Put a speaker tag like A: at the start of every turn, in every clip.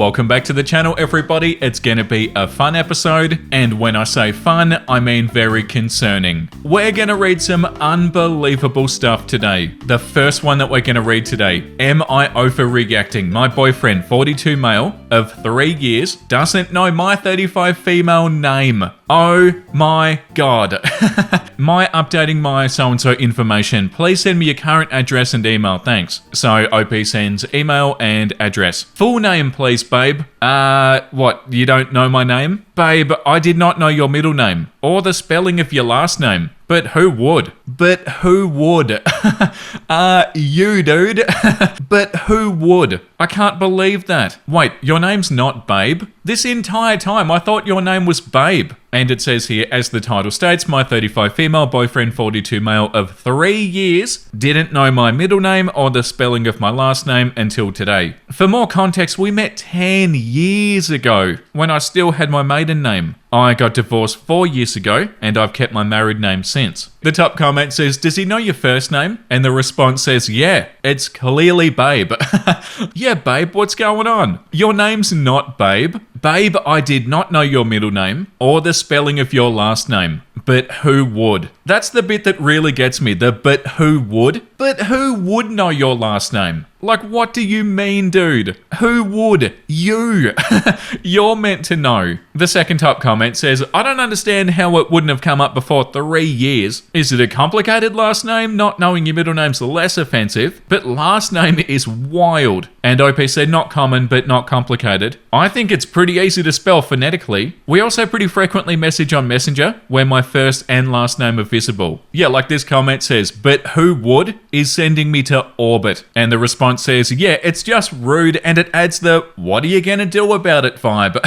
A: Welcome back to the channel, everybody. It's gonna be a fun episode, and when I say fun, I mean very concerning. We're gonna read some unbelievable stuff today. The first one that we're gonna read today: am I overreacting? My boyfriend, 42 male, of 3 years, doesn't know my 35 female name. Oh my god. My updating my so-and-so information. Please send me your current address and email, thanks. So OP sends email and address. Full name, please, babe. What, you don't know my name? Babe, I did not know your middle name, or the spelling of your last name. But who would? But who would? You, dude. But who would? I can't believe that. Wait, your name's not Babe? This entire time I thought your name was Babe. And it says here, as the title states, my 35 female boyfriend, 42 male of 3 years, didn't know my middle name or the spelling of my last name until today. For more context, we met 10 years ago when I still had my maiden name. I got divorced 4 years ago, and I've kept my married name since. The top comment says, does he know your first name? And the response says, yeah, it's clearly Babe. Yeah, Babe, what's going on? Your name's not Babe. Babe, I did not know your middle name or the spelling of your last name. But who would? That's the bit that really gets me, the but who would? But who would know your last name? Like, what do you mean, dude? Who would? You. You're meant to know. The second top comment says, I don't understand how it wouldn't have come up before 3 years. Is it a complicated last name? Not knowing your middle name's less offensive, but last name is wild. And OP said, not common, but not complicated. I think it's pretty easy to spell phonetically. We also pretty frequently message on Messenger where my first and last name are visible. Yeah, like this comment says, but who would is sending me to orbit. And the response says, yeah, it's just rude, and it adds the what are you gonna do about it vibe.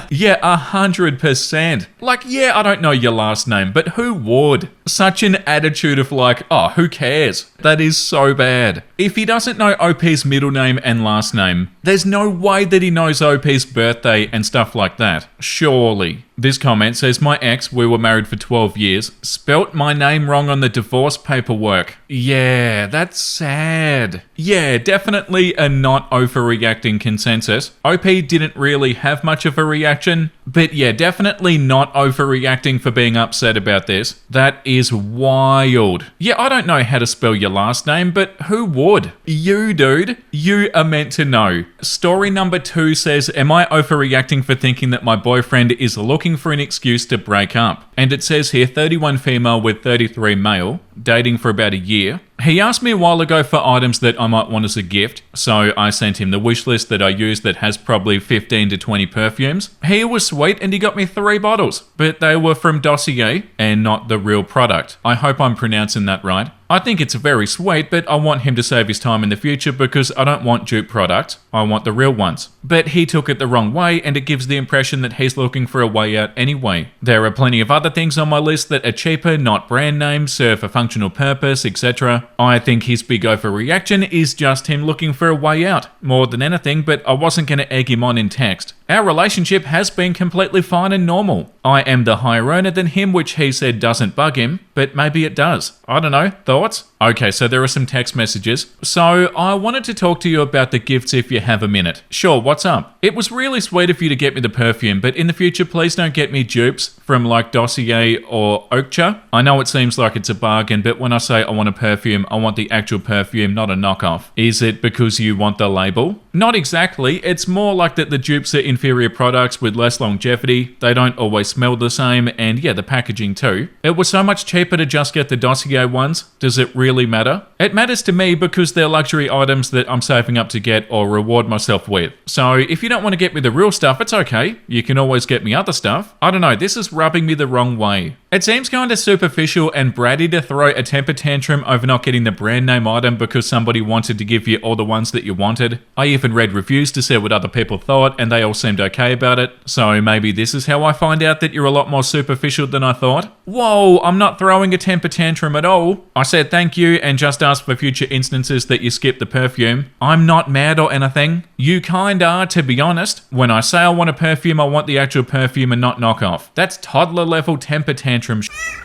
A: Yeah, 100%. Like, yeah, I don't know your last name, but who would? Such an attitude of like, oh, who cares? That is so bad. If he doesn't know OP's middle name and last name, there's no way that he knows OP's birthday and stuff like that. Surely. This comment says, my ex, we were married for 12 years, spelt my name wrong on the divorce paperwork. Yeah, that's sad. Yeah, definitely a not overreacting consensus. OP didn't really have much of a reaction, but yeah, definitely not overreacting for being upset about this. That is wild. Yeah, I don't know how to spell your last name, but who would? You, dude. You are meant to know. Story number 2 says, am I overreacting for thinking that my boyfriend is looking for an excuse to break up? And it says here, 31 female with 33 male, dating for about a year. He asked me a while ago for items that I might want as a gift, so I sent him the wish list that I use that has probably 15 to 20 perfumes. He was sweet and he got me 3 bottles, but they were from Dossier and not the real product. I hope I'm pronouncing that right. I think it's very sweet, but I want him to save his time in the future because I don't want dupe products, I want the real ones. But he took it the wrong way, and it gives the impression that he's looking for a way out anyway. There are plenty of other things on my list that are cheaper, not brand names, serve a functional purpose, etc. I think his big overreaction is just him looking for a way out, more than anything, but I wasn't going to egg him on in text. Our relationship has been completely fine and normal. I am the higher earner than him, which he said doesn't bug him, but maybe it does. I don't know. Thoughts? Okay, so there are some text messages. So I wanted to talk to you about the gifts if you have a minute. Sure, what's up? It was really sweet of you to get me the perfume, but in the future, please don't get me dupes from like Dossier or Oakcha. I know it seems like it's a bargain, but when I say I want a perfume, I want the actual perfume, not a knockoff. Is it because you want the label? Not exactly. It's more like that the dupes are inferior products with less longevity. They don't always smell the same, and yeah, the packaging too. It was so much cheaper to just get the Dossier ones. Does it really matter? It matters to me because they're luxury items that I'm saving up to get or reward myself with. So if you don't want to get me the real stuff, it's okay. You can always get me other stuff. I don't know, this is rubbing me the wrong way. It seems kind of superficial and bratty to throw a temper tantrum over not getting the brand name item because somebody wanted to give you all the ones that you wanted. I even read reviews to see what other people thought, and they all seemed okay about it. So maybe this is how I find out that you're a lot more superficial than I thought. Whoa, I'm not throwing a temper tantrum at all. I said thank you and just asked for future instances that you skip the perfume. I'm not mad or anything. You kind are, to be honest. When I say I want a perfume, I want the actual perfume and not knockoff. That's toddler level temper tantrum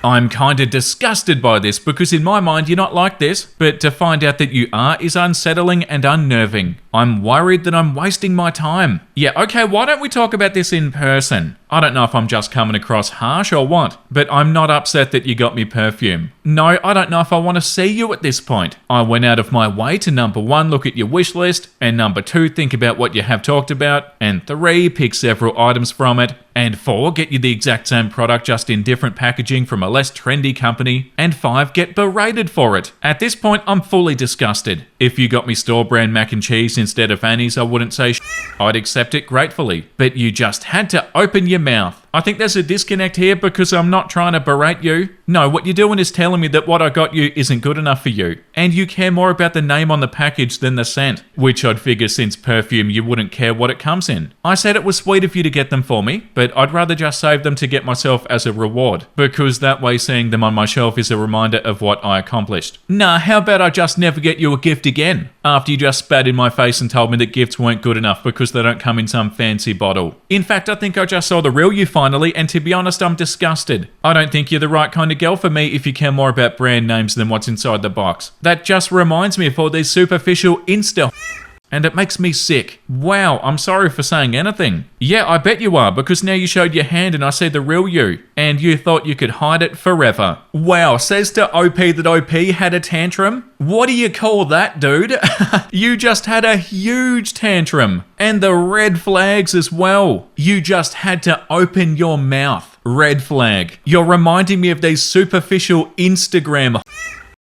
A: I'm kinda disgusted by this because in my mind you're not like this, but to find out that you are is unsettling and unnerving. I'm worried that I'm wasting my time. Yeah, okay, why don't we talk about this in person? I don't know if I'm just coming across harsh or what, but I'm not upset that you got me perfume. No, I don't know if I want to see you at this point. I went out of my way to number 1, look at your wish list, and number 2, think about what you have talked about, and 3, pick several items from it, and 4, get you the exact same product just in different packaging from a less trendy company, and 5, get berated for it. At this point, I'm fully disgusted. If you got me store brand mac and cheese instead of Annie's, I wouldn't say I'd accept it gratefully. But you just had to open your mouth. I think there's a disconnect here because I'm not trying to berate you. No, what you're doing is telling me that what I got you isn't good enough for you. And you care more about the name on the package than the scent. Which I'd figure since perfume you wouldn't care what it comes in. I said it was sweet of you to get them for me, but I'd rather just save them to get myself as a reward. Because that way seeing them on my shelf is a reminder of what I accomplished. Nah, how about I just never get you a gift again? After you just spat in my face and told me that gifts weren't good enough because they don't come in some fancy bottle. In fact, I think I just saw the real you finally, and to be honest, I'm disgusted. I don't think you're the right kind of girl for me if you care more about brand names than what's inside the box. That just reminds me of all these superficial Insta and it makes me sick. Wow, I'm sorry for saying anything. Yeah, I bet you are, because now you showed your hand and I see the real you, and you thought you could hide it forever. Wow, says to OP that OP had a tantrum? What do you call that, dude? You just had a huge tantrum. And the red flags as well. You just had to open your mouth. Red flag. You're reminding me of these superficial Instagram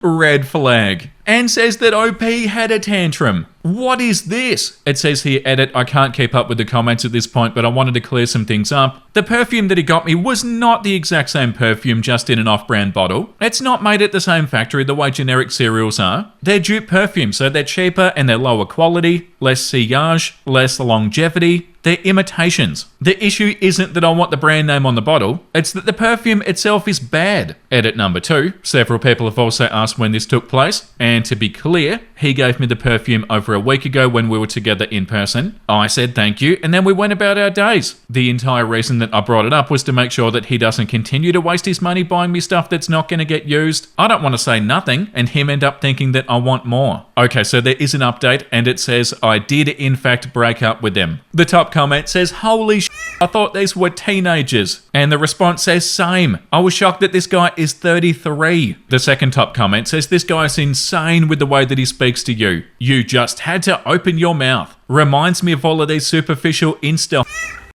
A: red flag. And says that OP had a tantrum. What is this? It says here, edit, I can't keep up with the comments at this point, but I wanted to clear some things up. The perfume that he got me was not the exact same perfume, just in an off-brand bottle. It's not made at the same factory the way generic cereals are. They're dupe perfumes, so they're cheaper and they're lower quality, less sillage, less longevity. They're imitations. The issue isn't that I want the brand name on the bottle, it's that the perfume itself is bad. Edit number 2, several people have also asked when this took place, and to be clear, he gave me the perfume over a week ago when we were together in person. I said thank you, and then we went about our days. The entire reason that I brought it up was to make sure that he doesn't continue to waste his money buying me stuff that's not going to get used. I don't want to say nothing, and him end up thinking that I want more. Okay, so there is an update, and it says I did in fact break up with them. The top comment says, holy shit, I thought these were teenagers. And the response says, same. I was shocked that this guy is 33. The second top comment says, this guy is insane with the way that he speaks to you. You just had to open your mouth. Reminds me of all of these superficial Insta.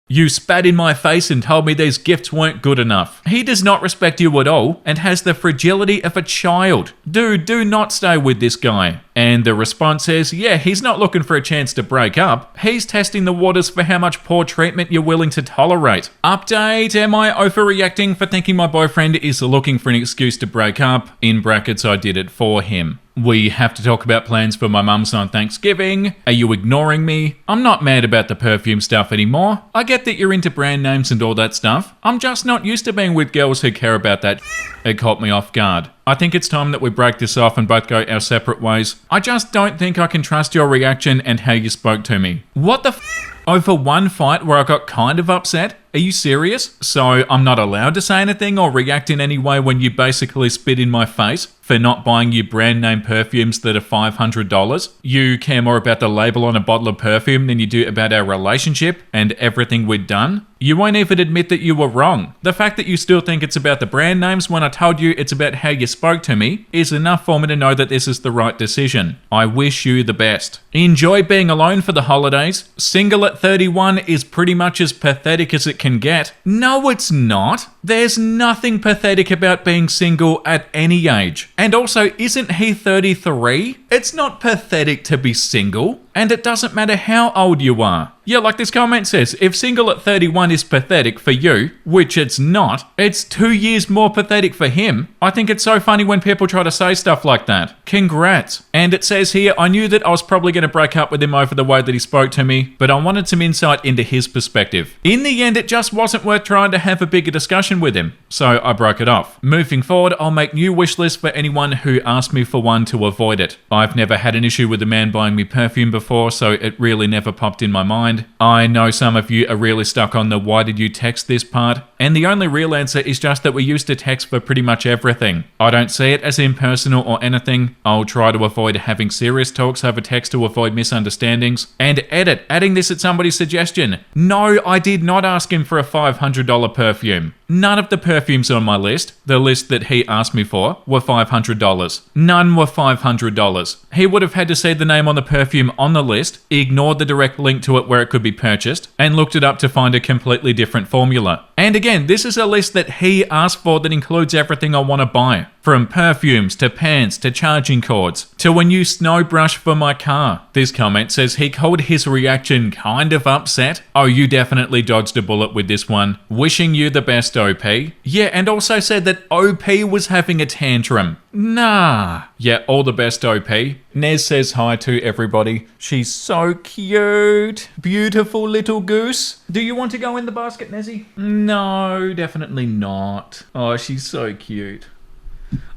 A: You spat in my face and told me these gifts weren't good enough. He does not respect you at all and has the fragility of a child. Dude, do not stay with this guy. And the response says, yeah, he's not looking for a chance to break up. He's testing the waters for how much poor treatment you're willing to tolerate. Update, am I overreacting for thinking my boyfriend is looking for an excuse to break up? In brackets, I did it for him. We have to talk about plans for my mum's on Thanksgiving. Are you ignoring me? I'm not mad about the perfume stuff anymore. I get that you're into brand names and all that stuff. I'm just not used to being with girls who care about that. It caught me off guard. I think it's time that we break this off and both go our separate ways. I just don't think I can trust your reaction and how you spoke to me. What the over one fight where I got kind of upset? Are you serious? So I'm not allowed to say anything or react in any way when you basically spit in my face for not buying you brand name perfumes that are $500? You care more about the label on a bottle of perfume than you do about our relationship and everything we'd done? You won't even admit that you were wrong. The fact that you still think it's about the brand names when I told you it's about how you spoke to me is enough for me to know that this is the right decision. I wish you the best. Enjoy being alone for the holidays. Single at 31 is pretty much as pathetic as it can get. No, it's not. There's nothing pathetic about being single at any age. And also, isn't he 33? It's not pathetic to be single. And it doesn't matter how old you are. Yeah, like this comment says, if single at 31 is pathetic for you, which it's not, it's 2 years more pathetic for him. I think it's so funny when people try to say stuff like that. Congrats. And it says here, I knew that I was probably going to break up with him over the way that he spoke to me, but I wanted some insight into his perspective. In the end, it just wasn't worth trying to have a bigger discussion with him, so I broke it off. Moving forward, I'll make new wish lists for anyone who asked me for one to avoid it. I I've never had an issue with a man buying me perfume before, so it really never popped in my mind. I know some of you are really stuck on the why did you text this part, and the only real answer is just that we used to text for pretty much everything. I don't see it as impersonal or anything. I'll try to avoid having serious talks over text to avoid misunderstandings. And adding this at somebody's suggestion. No, I did not ask him for a $500 perfume. None of the perfumes on my list, the list that he asked me for, were $500. None were $500. He would have had to see the name on the perfume on the list, ignored the direct link to it where it could be purchased, and looked it up to find a completely different formula. And again, this is a list that he asked for that includes everything I want to buy. From perfumes, to pants, to charging cords, to a new snow brush for my car. This comment says he called his reaction kind of upset. Oh, you definitely dodged a bullet with this one. Wishing you the best, OP. Yeah, and also said that OP was having a tantrum. Nah. Yeah, all the best, OP. Nez says hi to everybody. She's so cute. Beautiful little goose. Do you want to go in the basket, Nezzy? No, definitely not. Oh, she's so cute.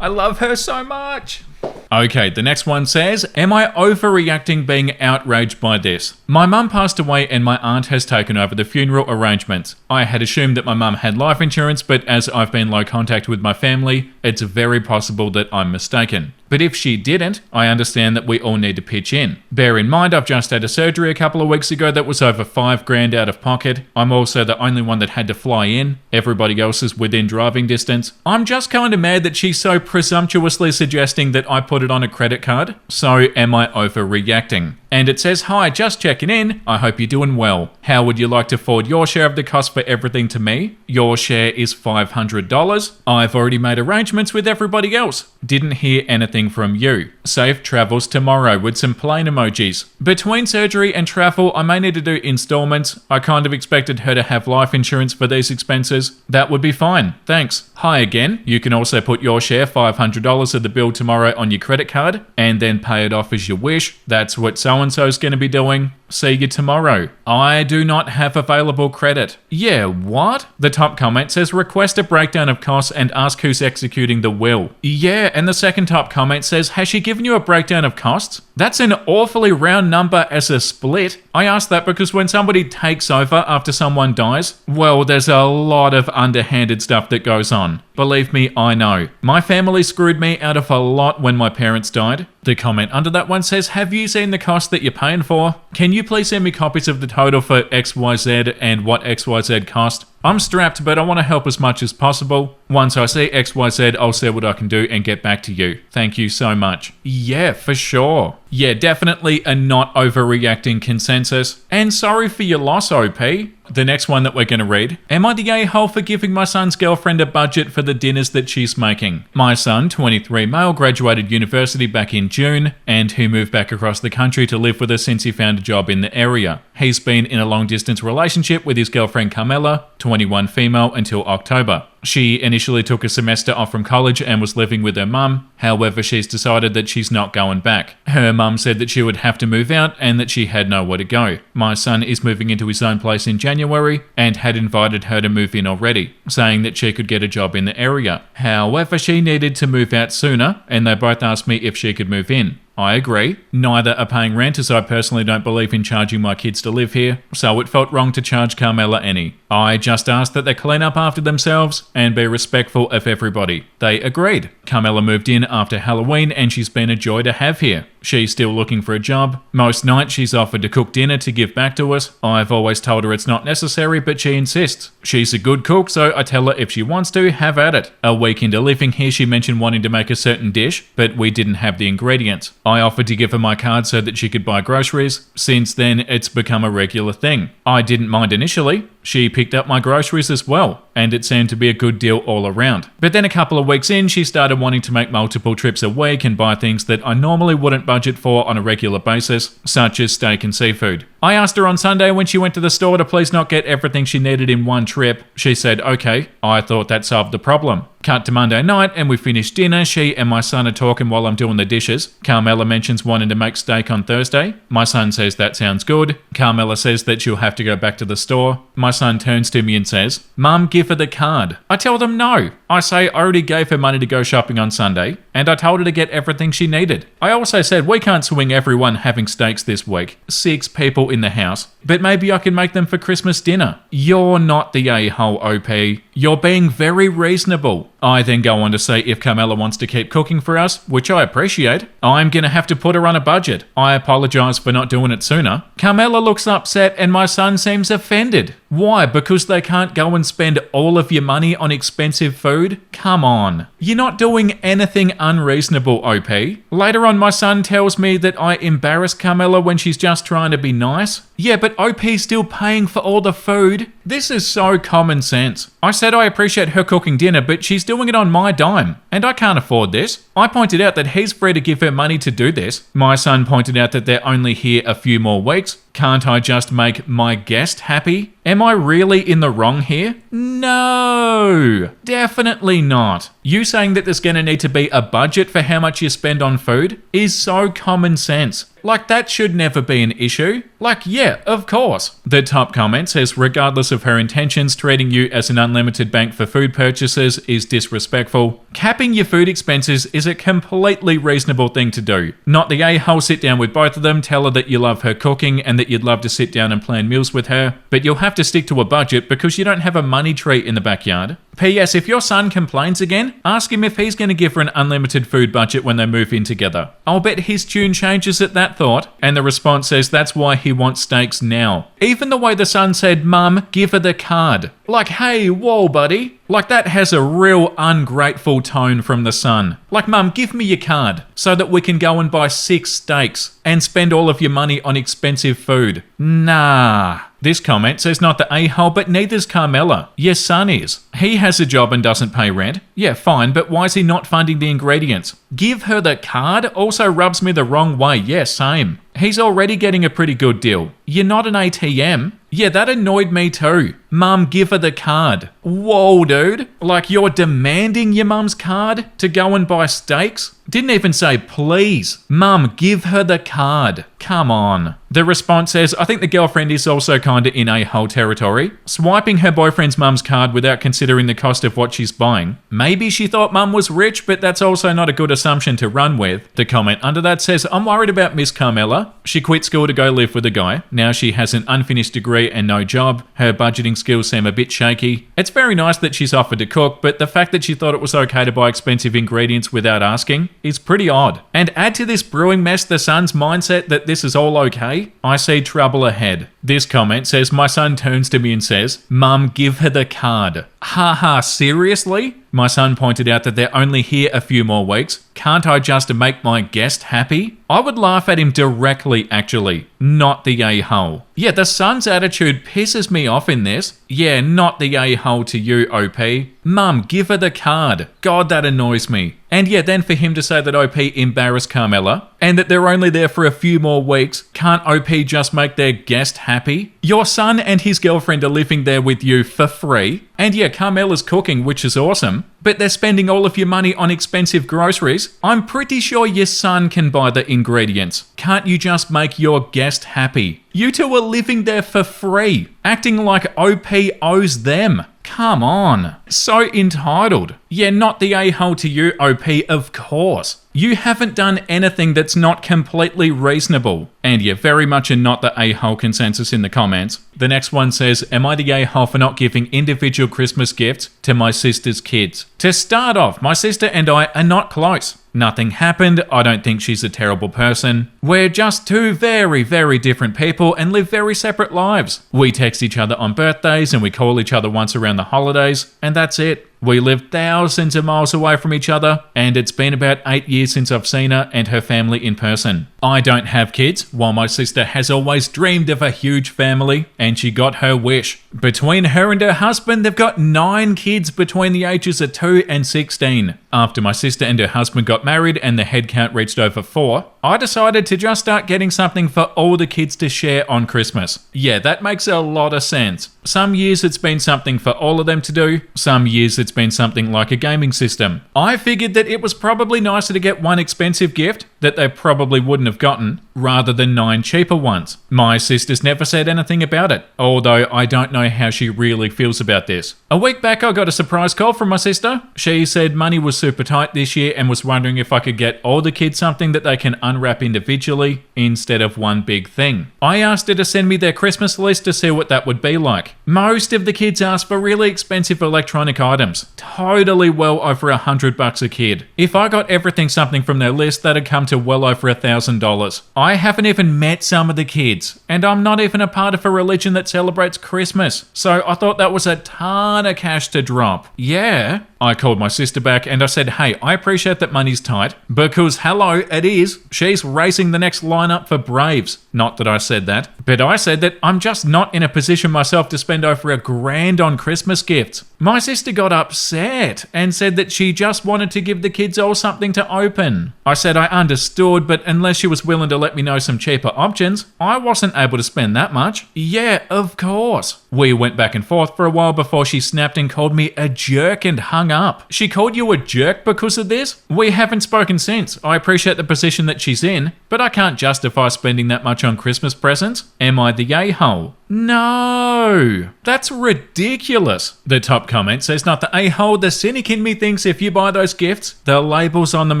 A: I love her so much. Okay, the next one says, am I overreacting being outraged by this? My mum passed away and my aunt has taken over the funeral arrangements. I had assumed that my mum had life insurance, but as I've been low contact with my family, it's very possible that I'm mistaken. But if she didn't, I understand that we all need to pitch in. Bear in mind, I've just had a surgery a couple of weeks ago that was over $5,000 out of pocket. I'm also the only one that had to fly in. Everybody else is within driving distance. I'm just kind of mad that she's so presumptuously suggesting that I put it on a credit card. So am I overreacting? And it says, hi, just checking in. I hope you're doing well. How would you like to forward your share of the cost for everything to me? Your share is $500. I've already made arrangements with everybody else. Didn't hear anything from you. Safe travels tomorrow with some plane emojis. Between surgery and travel, I may need to do installments. I kind of expected her to have life insurance for these expenses. That would be fine. Thanks. Hi again. You can also put your share, $500 of the bill tomorrow on your credit card and then pay it off as you wish. That's what so-and-so's going to be doing. See you tomorrow. I do not have available credit. Yeah, what? The top comment says request a breakdown of costs and ask who's executing the will. Yeah, and the second top comment says, has she given you a breakdown of costs? That's an awfully round number as a split. I ask that because when somebody takes over after someone dies, well, there's a lot of underhanded stuff that goes on. Believe me, I know. My family screwed me out of a lot when my parents died. The comment under that one says, have you seen the cost that you're paying for? Can you please send me copies of the total for XYZ and what XYZ cost? I'm strapped, but I want to help as much as possible. Once I see XYZ, I'll see what I can do and get back to you. Thank you so much. Yeah, for sure. Yeah, definitely a not overreacting consensus. And sorry for your loss, OP. The next one that we're going to read. Am I the a-hole for giving my son's girlfriend a budget for the dinners that she's making? My son, 23 male, graduated university back in June, and he moved back across the country to live with us since he found a job in the area. He's been in a long-distance relationship with his girlfriend Carmela, 21 female, until October. She initially took a semester off from college and was living with her mum. However, she's decided that she's not going back. Her mum said that she would have to move out and that she had nowhere to go. My son is moving into his own place in January and had invited her to move in already, saying that she could get a job in the area. However, she needed to move out sooner, and they both asked me if she could move in. I agree. Neither are paying rent, as I personally don't believe in charging my kids to live here, so it felt wrong to charge Carmela any. I just asked that they clean up after themselves and be respectful of everybody. They agreed. Carmela moved in after Halloween and she's been a joy to have here. She's still looking for a job. Most nights she's offered to cook dinner to give back to us. I've always told her it's not necessary, but she insists. She's a good cook, so I tell her if she wants to, have at it. A week into living here, she mentioned wanting to make a certain dish, but we didn't have the ingredients. I offered to give her my card so that she could buy groceries. Since then, it's become a regular thing. I didn't mind initially. She picked up my groceries as well, and it seemed to be a good deal all around. But then a couple of weeks in, she started wanting to make multiple trips a week and buy things that I normally wouldn't budget for on a regular basis, such as steak and seafood. I asked her on Sunday when she went to the store to please not get everything she needed in one trip. She said, okay. I thought that solved the problem. Cut to Monday night and we finished dinner. She and my son are talking while I'm doing the dishes. Carmela mentions wanting to make steak on Thursday. My son says that sounds good. Carmela says that she'll have to go back to the store. My son turns to me and says, Mum, give her the card. I tell them no. I say I already gave her money to go shopping on Sunday. and I told her to get everything she needed. I also said we can't swing everyone having steaks this week. 6 people in the house. But maybe I can make them for Christmas dinner. You're not the a-hole, OP. You're being very reasonable. I then go on to say if Carmela wants to keep cooking for us, which I appreciate, I'm gonna have to put her on a budget. I apologize for not doing it sooner. Carmela looks upset and my son seems offended. Why? Because they can't go and spend all of your money on expensive food? Come on. You're not doing anything unreasonable, OP. Later on, my son tells me that I embarrass Carmela when she's just trying to be nice. Yeah, but OP's still paying for all the food. This is so common sense. I said I appreciate her cooking dinner, but she's doing it on my dime, and I can't afford this. I pointed out that he's free to give her money to do this. My son pointed out that they're only here a few more weeks. Can't I just make my guest happy? Am I really in the wrong here? No, definitely not. You saying that there's going to need to be a budget for how much you spend on food is so common sense. Like, that should never be an issue. Like, yeah, of course. The top comment says, regardless of her intentions, treating you as an unlimited bank for food purchases is disrespectful. Capping your food expenses is a completely reasonable thing to do. Not the a-hole. Sit down with both of them, tell her that you love her cooking and that you'd love to sit down and plan meals with her, but you'll have to stick to a budget because you don't have a money tree in the backyard. P.S. If your son complains again, ask him if he's going to give her an unlimited food budget when they move in together. I'll bet his tune changes at that thought, and the response says that's why he wants steaks now. Even the way the son said, "Mum, give her the card." Like, hey, whoa, buddy. Like, that has a real ungrateful tone from the son. Like, "Mum, give me your card so that we can go and buy 6 steaks and spend all of your money on expensive food." Nah. This comment says not the a-hole, but neither's Carmela. Your son is. He has a job and doesn't pay rent. Yeah, fine, but why is he not funding the ingredients? Give her the card also rubs me the wrong way. Yeah, same. He's already getting a pretty good deal. You're not an ATM. Yeah, that annoyed me too. "Mum, give her the card." Whoa, dude. Like, you're demanding your mum's card to go and buy steaks? Didn't even say please. "Mum, give her the card." Come on. The response says, I think the girlfriend is also kinda in a-hole territory. Swiping her boyfriend's mum's card without considering the cost of what she's buying. Maybe she thought mum was rich, but that's also not a good assumption to run with. The comment under that says, I'm worried about Miss Carmela. She quit school to go live with a guy. Now she has an unfinished degree and no job. Her budgeting skills seem a bit shaky. It's very nice that she's offered to cook, but the fact that she thought it was okay to buy expensive ingredients without asking is pretty odd. And add to this brewing mess the son's mindset that this is all okay. I see trouble ahead. This comment says, my son turns to me and says, "Mum, give her the card." Haha, seriously? My son pointed out that they're only here a few more weeks. Can't I just make my guest happy? I would laugh at him directly, actually, not the a-hole. Yeah, the son's attitude pisses me off in this. Yeah, not the a-hole to you, OP. "Mum, give her the card." God, that annoys me. And yeah, then for him to say that OP embarrassed Carmela, and that they're only there for a few more weeks, can't OP just make their guest happy? Your son and his girlfriend are living there with you for free. And yeah, Carmela's cooking, which is awesome, but they're spending all of your money on expensive groceries. I'm pretty sure your son can buy the ingredients. Can't you just make your guest happy? You two are living there for free, acting like OP owes them. Come on. So entitled. Yeah, not the a-hole to you, OP, of course. You haven't done anything that's not completely reasonable. And yeah, very much a not the a-hole consensus in the comments. The next one says, am I the a-hole for not giving individual Christmas gifts to my sister's kids? To start off, my sister and I are not close. Nothing happened. I don't think she's a terrible person. We're just two very, very different people and live very separate lives. We text each other on birthdays and we call each other once around the holidays, and that's it. We live thousands of miles away from each other, and it's been about 8 years since I've seen her and her family in person. I don't have kids, while my sister has always dreamed of a huge family, and she got her wish. Between her and her husband, they've got 9 kids between the ages of 2 and 16. After my sister and her husband got married and the head count reached over 4, I decided to just start getting something for all the kids to share on Christmas. Yeah, that makes a lot of sense. Some years it's been something for all of them to do, some years it's been something like a gaming system. I figured that it was probably nicer to get one expensive gift that they probably wouldn't have gotten, rather than 9 cheaper ones. My sister's never said anything about it, although I don't know how she really feels about this. A week back I got a surprise call from my sister. She said money was super tight this year and was wondering if I could get all the kids something that they can unwrap individually instead of one big thing. I asked her to send me their Christmas list to see what that would be like. Most of the kids asked for really expensive electronic items, totally well over $100 a kid. If I got everything something from their list, that'd come to well over $1,000. I haven't even met some of the kids, and I'm not even a part of a religion that celebrates Christmas, so I thought that was a ton of cash to drop. Yeah. I called my sister back and I said, hey, I appreciate that money's tight, because hello, it is. She's racing the next lineup for Braves. Not that I said that, but I said that I'm just not in a position myself to spend over $1,000 on Christmas gifts. My sister got upset and said that she just wanted to give the kids all something to open. I said I understood, but unless she was willing to let me know some cheaper options, I wasn't able to spend that much. Yeah, of course. We went back and forth for a while before she snapped and called me a jerk and hung up. She called you a jerk because of this? We haven't spoken since. I appreciate the position that she's in, but I can't justify spending that much on Christmas presents. Am I the a-hole? No, that's ridiculous. The top comment says, not the a-hole, the cynic in me thinks if you buy those gifts, the labels on them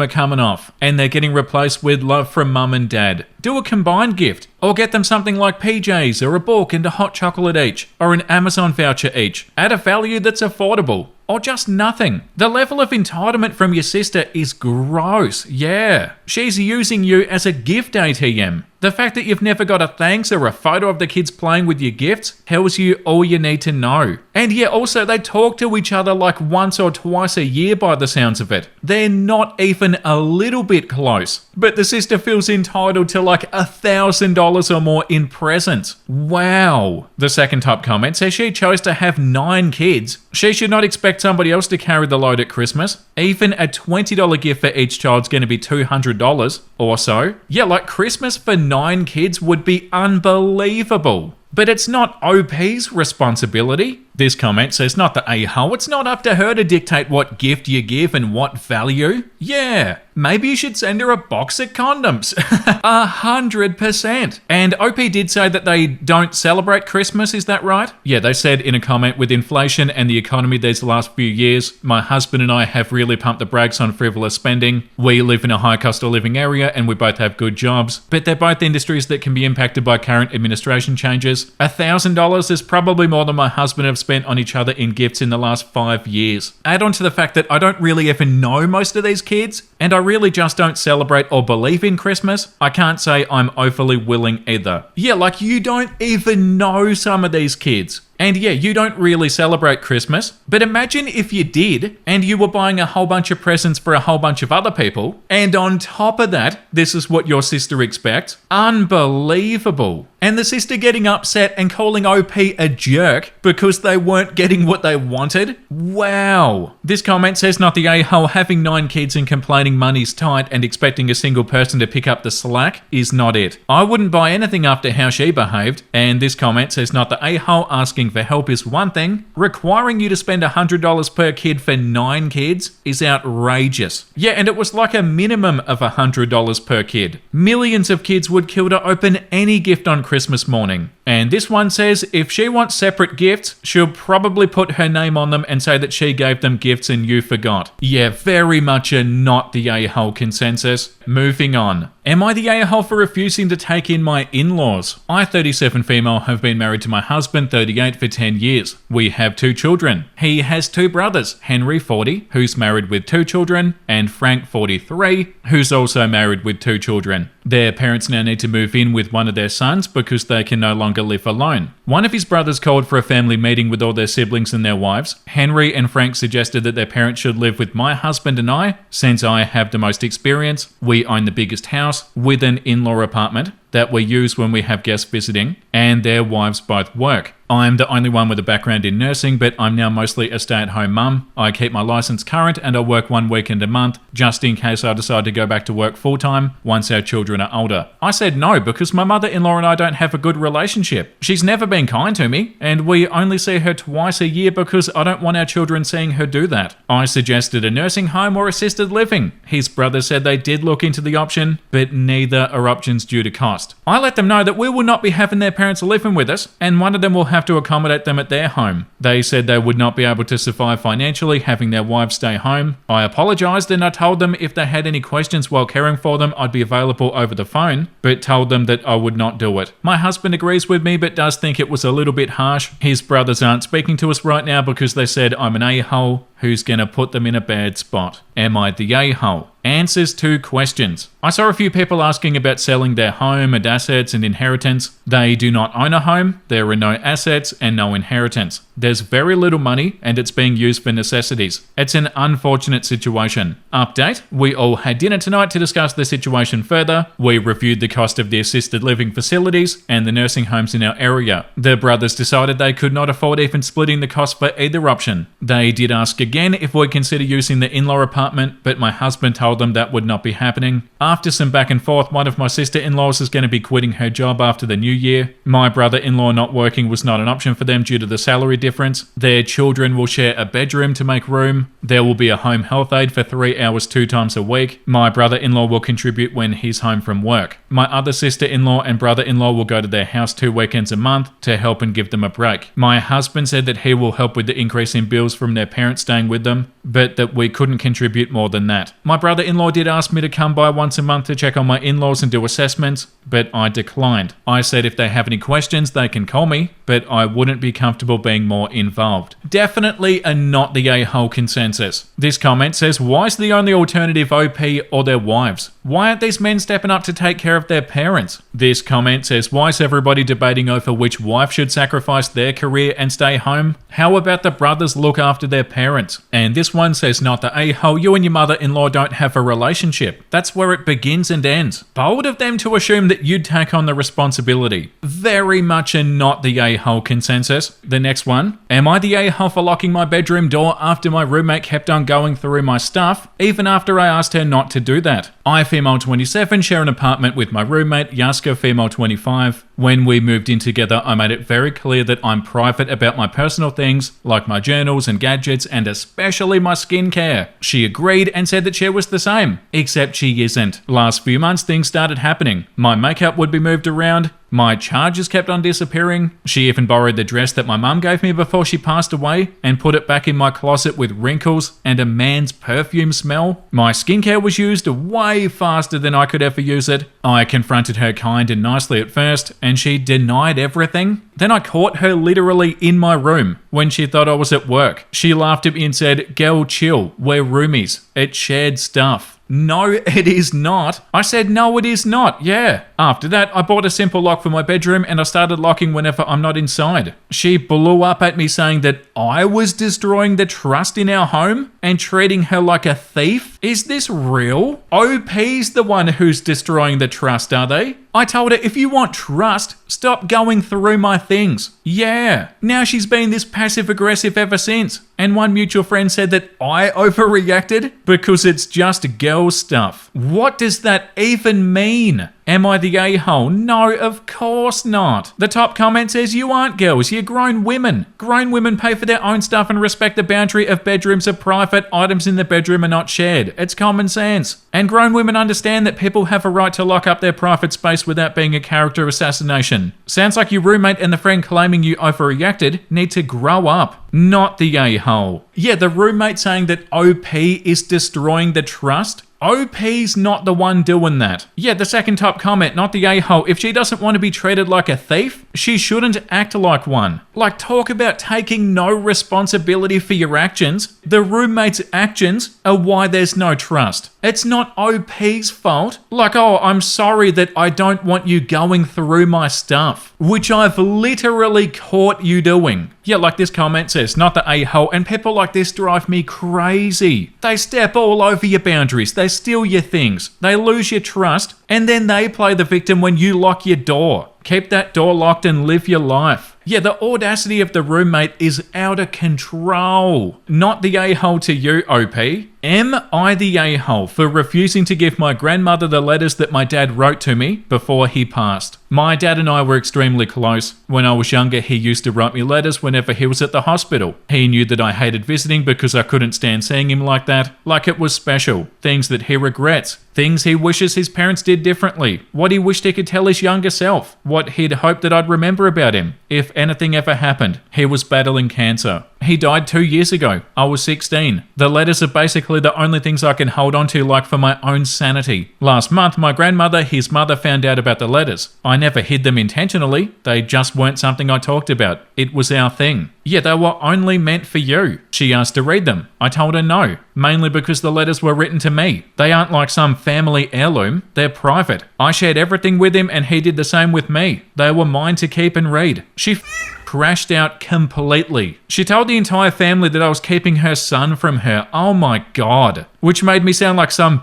A: are coming off and they're getting replaced with love from mum and dad. Do a combined gift, or get them something like PJs or a book and a hot chocolate each, or an Amazon voucher each, at a value that's affordable. Or just nothing. The level of entitlement from your sister is gross, yeah. She's using you as a gift ATM. The fact that you've never got a thanks or a photo of the kids playing with your gifts tells you all you need to know. And yeah, also they talk to each other like once or twice a year by the sounds of it. They're not even a little bit close. But the sister feels entitled to like $1,000 or more in presents. Wow. The second top comment says she chose to have 9 kids. She should not expect somebody else to carry the load at Christmas. Even a $20 gift for each child's going to be $200 or so. Yeah, like Christmas for 9 kids would be unbelievable. But it's not OP's responsibility. This comment says, not the a-hole, it's not up to her to dictate what gift you give and what value. Yeah, maybe you should send her a box of condoms. 100%. And OP did say that they don't celebrate Christmas, is that right? Yeah, they said in a comment, with inflation and the economy these last few years, my husband and I have really pumped the brakes on frivolous spending. We live in a high cost of living area and we both have good jobs, but they're both industries that can be impacted by current administration changes. $1,000 is probably more than my husband have spent on each other in gifts in the last 5 years. Add on to the fact that I don't really even know most of these kids, and I really just don't celebrate or believe in Christmas. I can't say I'm overly willing either. Yeah, like you don't even know some of these kids. And yeah, you don't really celebrate Christmas, but imagine if you did, and you were buying a whole bunch of presents for a whole bunch of other people, and on top of that, this is what your sister expects. Unbelievable. And the sister getting upset and calling OP a jerk because they weren't getting what they wanted? Wow. This comment says, not the a-hole, having 9 kids and complaining money's tight and expecting a single person to pick up the slack is not it. I wouldn't buy anything after how she behaved. And this comment says, not the a-hole, asking for help is one thing. Requiring you to spend $100 per kid for 9 kids is outrageous. Yeah, and it was like a minimum of $100 per kid. Millions of kids would kill to open any gift on Christmas morning. And this one says, if she wants separate gifts, she'll probably put her name on them and say that she gave them gifts and you forgot. Yeah, very much a not the a-hole consensus. Moving on. Am I the a-hole for refusing to take in my in-laws? I, 37 female, have been married to my husband, 38, for 10 years. We have 2 children. He has 2 brothers, Henry, 40, who's married with 2 children, and Frank, 43, who's also married with 2 children. Their parents now need to move in with one of their sons because they can no longer live alone. One of his brothers called for a family meeting with all their siblings and their wives. Henry and Frank suggested that their parents should live with my husband and I, since I have the most experience. We own the biggest house with an in-law apartment. that we use when we have guests visiting, and their wives both work. I'm the only one with a background in nursing, but I'm now mostly a stay-at-home mum. I keep my license current and I work one weekend a month, just in case I decide to go back to work full-time once our children are older. I said no because my mother-in-law and I don't have a good relationship. She's never been kind to me, and we only see her twice a year because I don't want our children seeing her do that. I suggested a nursing home or assisted living. His brother said they did look into the option, but neither are options due to cost. I let them know that we will not be having their parents living with us, and one of them will have to accommodate them at their home. They said they would not be able to survive financially having their wives stay home. I apologized and I told them if they had any questions while caring for them, I'd be available over the phone, but told them that I would not do it. My husband agrees with me but does think it was a little bit harsh. His brothers aren't speaking to us right now because they said I'm an a-hole who's gonna put them in a bad spot. Am I the a-hole? Answers to questions. I saw a few people asking about selling their home and assets and inheritance. They do not own a home, there are no assets and no inheritance. There's very little money and it's being used for necessities. It's an unfortunate situation. Update, we all had dinner tonight to discuss the situation further. We reviewed the cost of the assisted living facilities and the nursing homes in our area. The brothers decided they could not afford even splitting the cost for either option. They did ask again if we'd consider using the in-law apartment, but my husband told them that would not be happening. After some back and forth, one of my sister-in-laws is going to be quitting her job after the new year. My brother-in-law not working was not an option for them due to the salary difference. Their children will share a bedroom to make room. There will be a home health aide for 3 hours 2 times a week. My brother-in-law will contribute when he's home from work. My other sister-in-law and brother-in-law will go to their house 2 weekends a month to help and give them a break. My husband said that he will help with the increase in bills from their parents staying with them, but that we couldn't contribute more than that. My brother-in-law did ask me to come by once a month to check on my in-laws and do assessments, but I declined. I said if they have any questions, they can call me, but I wouldn't be comfortable being more involved. Definitely a not the a-hole consensus. This comment says, why is the only alternative OP or their wives? Why aren't these men stepping up to take care of their parents? This comment says, why is everybody debating over which wife should sacrifice their career and stay home? How about the brothers look after their parents? And this one says, not the a-hole, you and your mother-in-law don't have a relationship. That's where it begins and ends. Bold of them to assume that you'd take on the responsibility. Very much a not the a-hole consensus. The next one, am I the a-hole for locking my bedroom door after my roommate kept on going through my stuff, even after I asked her not to do that? I, female 27, share an apartment with my roommate, Yaska, female 25. When we moved in together, I made it very clear that I'm private about my personal things, like my journals and gadgets, and especially my skincare. She agreed and said that she was the same, except she isn't. Last few months, things started happening. My makeup would be moved around. My chargers kept on disappearing. She even borrowed the dress that my mum gave me before she passed away and put it back in my closet with wrinkles and a man's perfume smell. My skincare was used way faster than I could ever use it. I confronted her kind and nicely at first, and she denied everything. Then I caught her literally in my room when she thought I was at work. She laughed at me and said, "Girl, chill, we're roomies. It's shared stuff." No, it is not. I said, no, it is not. Yeah. After that, I bought a simple lock for my bedroom and I started locking whenever I'm not inside. She blew up at me saying that I was destroying the trust in our home and treating her like a thief. Is this real? OP's the one who's destroying the trust, are they? I told her, if you want trust, stop going through my things. Yeah. Now she's been this passive aggressive ever since. And one mutual friend said that I overreacted because it's just girl stuff. What does that even mean? Am I the a-hole? No, of course not. The top comment says, you aren't girls, you're grown women. Grown women pay for their own stuff and respect the boundary of bedrooms are private, items in the bedroom are not shared. It's common sense. And grown women understand that people have a right to lock up their private space without being a character assassination. Sounds like your roommate and the friend claiming you overreacted need to grow up. Not the a-hole. Yeah, the roommate saying that OP is destroying the trust. OP's not the one doing that. Yeah, the second top comment, not the a-hole. If she doesn't want to be treated like a thief, she shouldn't act like one. Like, talk about taking no responsibility for your actions. The roommate's actions are why there's no trust. It's not OP's fault. Like, oh, I'm sorry that I don't want you going through my stuff, which I've literally caught you doing. Yeah, like this comment says, not the a-hole, and people like this drive me crazy. They step all over your boundaries, they steal your things, they lose your trust, and then they play the victim when you lock your door. Keep that door locked and live your life. Yeah, the audacity of the roommate is out of control. Not the a-hole to you, OP. Am I the a-hole for refusing to give my grandmother the letters that my dad wrote to me before he passed? My dad and I were extremely close. When I was younger, he used to write me letters whenever he was at the hospital. He knew that I hated visiting because I couldn't stand seeing him like that, like it was special. Things that he regrets. Things he wishes his parents did differently. What he wished he could tell his younger self. What he'd hoped that I'd remember about him, if anything ever happened. He was battling cancer. He died 2 years ago. I was 16. The letters are basically the only things I can hold on to, like for my own sanity. Last month, my grandmother, his mother, found out about the letters. I never hid them intentionally. They just weren't something I talked about. It was our thing. Yeah, they were only meant for you. She asked to read them. I told her no, mainly because the letters were written to me. They aren't like some family heirloom. They're private. I shared everything with him and he did the same with me. They were mine to keep and read. She crashed out completely. She told the entire family that I was keeping her son from her. Oh my God. Which made me sound like some...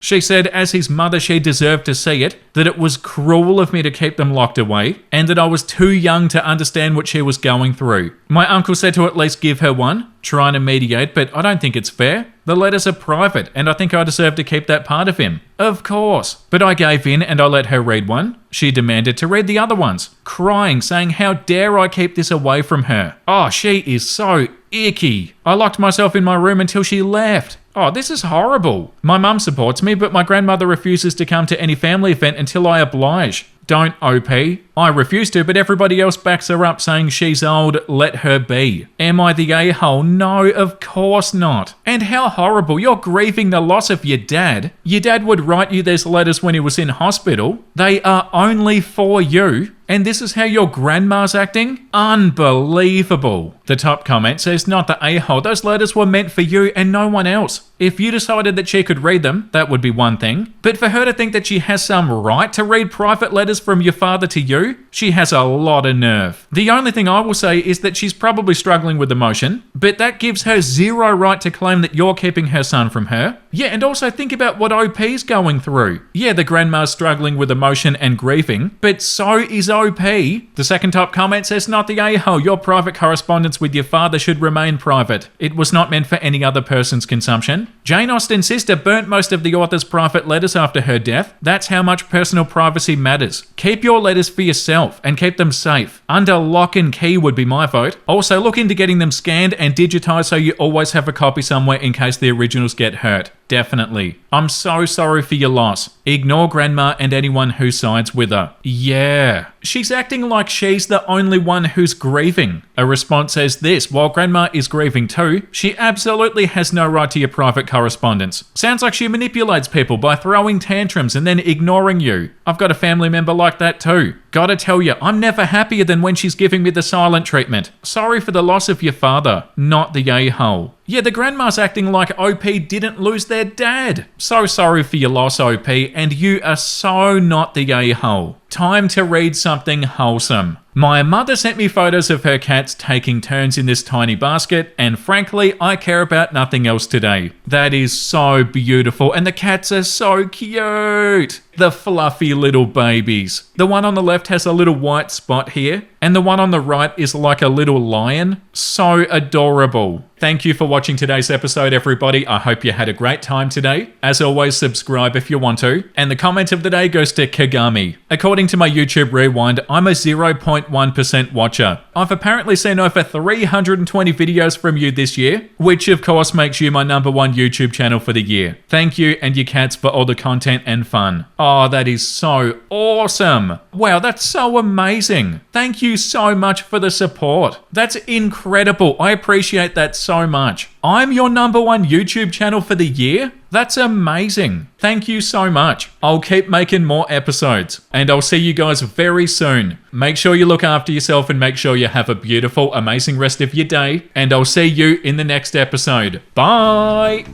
A: She said as his mother she deserved to see it, that it was cruel of me to keep them locked away, and that I was too young to understand what she was going through. My uncle said to at least give her one, trying to mediate, but I don't think it's fair. The letters are private, and I think I deserve to keep that part of him. Of course. But I gave in and I let her read one. She demanded to read the other ones, crying, saying how dare I keep this away from her. Oh, she is so icky. I locked myself in my room until she left. Oh, this is horrible. My mum supports me, but my grandmother refuses to come to any family event until I oblige. Don't, OP. I refuse to, but everybody else backs her up saying she's old, let her be. Am I the a-hole? No, of course not. And how horrible, you're grieving the loss of your dad. Your dad would write you these letters when he was in hospital. They are only for you. And this is how your grandma's acting? Unbelievable. The top comment says, not the a-hole, those letters were meant for you and no one else. If you decided that she could read them, that would be one thing. But for her to think that she has some right to read private letters from your father to you, she has a lot of nerve. The only thing I will say is that she's probably struggling with emotion, but that gives her zero right to claim that you're keeping her son from her. Yeah, and also think about what OP's going through. Yeah, the grandma's struggling with emotion and grieving, but so is OP. The second top comment says, not the a-hole, your private correspondence with your father should remain private. It was not meant for any other person's consumption. Jane Austen's sister burnt most of the author's private letters after her death. That's how much personal privacy matters. Keep your letters for yourself and keep them safe. Under lock and key would be my vote. Also, look into getting them scanned and digitized so you always have a copy somewhere in case the originals get hurt. Definitely. I'm so sorry for your loss. Ignore grandma and anyone who sides with her. Yeah. She's acting like she's the only one who's grieving. A response says this, while grandma is grieving too, she absolutely has no right to your private correspondence. Sounds like she manipulates people by throwing tantrums and then ignoring you. I've got a family member like that too. Gotta tell you, I'm never happier than when she's giving me the silent treatment. Sorry for the loss of your father, not the a-hole. Yeah, the grandma's acting like OP didn't lose their dad. So sorry for your loss, OP, and you are so not the a-hole. Time to read something wholesome. My mother sent me photos of her cats taking turns in this tiny basket, and frankly, I care about nothing else today. That is so beautiful, and the cats are so cute. The fluffy little babies. The one on the left has a little white spot here, and the one on the right is like a little lion. So adorable. Thank you for watching today's episode, everybody. I hope you had a great time today. As always, subscribe if you want to. And the comment of the day goes to Kagami. According to my YouTube Rewind, I'm a 0.1% watcher. I've apparently seen over 320 videos from you this year, which of course makes you my #1 YouTube channel for the year. Thank you and your cats for all the content and fun. Oh, that is so awesome. Wow, that's so amazing. Thank you so much for the support. That's incredible. I appreciate that so much. I'm your #1 YouTube channel for the year? That's amazing. Thank you so much. I'll keep making more episodes, and I'll see you guys very soon. Make sure you look after yourself and make sure you have a beautiful, amazing rest of your day, and I'll see you in the next episode. Bye!